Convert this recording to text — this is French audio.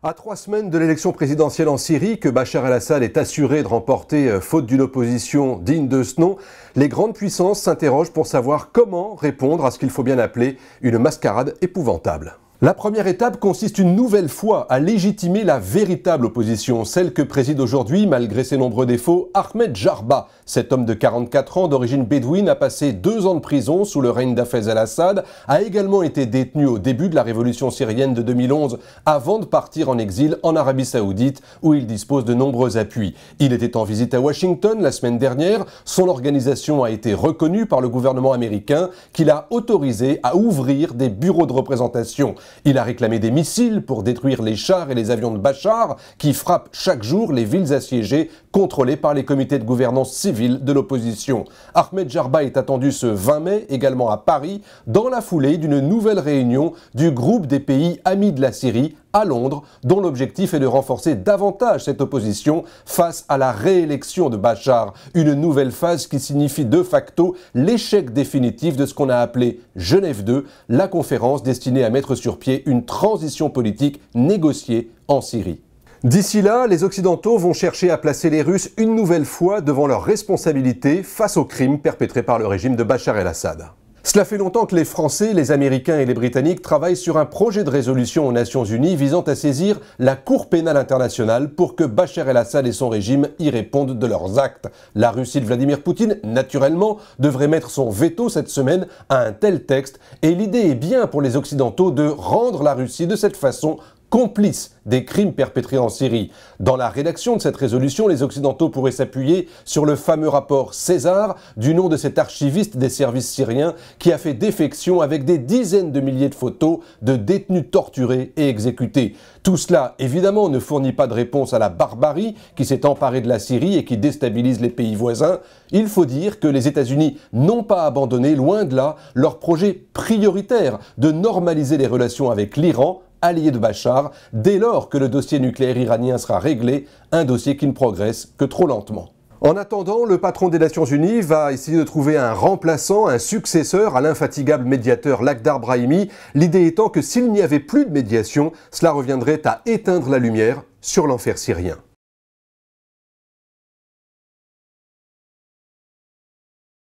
À 3 semaines de l'élection présidentielle en Syrie, que Bachar el-Assad est assuré de remporter faute d'une opposition digne de ce nom, les grandes puissances s'interrogent pour savoir comment répondre à ce qu'il faut bien appeler une mascarade épouvantable. La première étape consiste une nouvelle fois à légitimer la véritable opposition, celle que préside aujourd'hui, malgré ses nombreux défauts, Ahmed Jarba. Cet homme de 44 ans d'origine bédouine a passé 2 ans de prison sous le règne d'Hafez el-Assad, a également été détenu au début de la révolution syrienne de 2011 avant de partir en exil en Arabie Saoudite où il dispose de nombreux appuis. Il était en visite à Washington la semaine dernière, son organisation a été reconnue par le gouvernement américain qui l'a autorisé à ouvrir des bureaux de représentation. Il a réclamé des missiles pour détruire les chars et les avions de Bachar qui frappent chaque jour les villes assiégées contrôlées par les comités de gouvernance civile de l'opposition. Ahmed Jarba est attendu ce 20 mai, également à Paris, dans la foulée d'une nouvelle réunion du groupe des pays amis de la Syrie à Londres, dont l'objectif est de renforcer davantage cette opposition face à la réélection de Bachar. Une nouvelle phase qui signifie de facto l'échec définitif de ce qu'on a appelé Genève 2, la conférence destinée à mettre sur pied une transition politique négociée en Syrie. D'ici là, les Occidentaux vont chercher à placer les Russes une nouvelle fois devant leurs responsabilités face aux crimes perpétrés par le régime de Bachar el-Assad. Cela fait longtemps que les Français, les Américains et les Britanniques travaillent sur un projet de résolution aux Nations Unies visant à saisir la Cour pénale internationale pour que Bachar el-Assad et son régime y répondent de leurs actes. La Russie de Vladimir Poutine, naturellement, devrait mettre son veto cette semaine à un tel texte et l'idée est bien pour les Occidentaux de rendre la Russie de cette façon complice des crimes perpétrés en Syrie. Dans la rédaction de cette résolution, les Occidentaux pourraient s'appuyer sur le fameux rapport César, du nom de cet archiviste des services syriens qui a fait défection avec des dizaines de milliers de photos de détenus torturés et exécutés. Tout cela, évidemment, ne fournit pas de réponse à la barbarie qui s'est emparée de la Syrie et qui déstabilise les pays voisins. Il faut dire que les États-Unis n'ont pas abandonné, loin de là, leur projet prioritaire de normaliser les relations avec l'Iran, allié de Bachar, dès lors que le dossier nucléaire iranien sera réglé, un dossier qui ne progresse que trop lentement. En attendant, le patron des Nations Unies va essayer de trouver un remplaçant, un successeur à l'infatigable médiateur Lakhdar Brahimi, l'idée étant que s'il n'y avait plus de médiation, cela reviendrait à éteindre la lumière sur l'enfer syrien.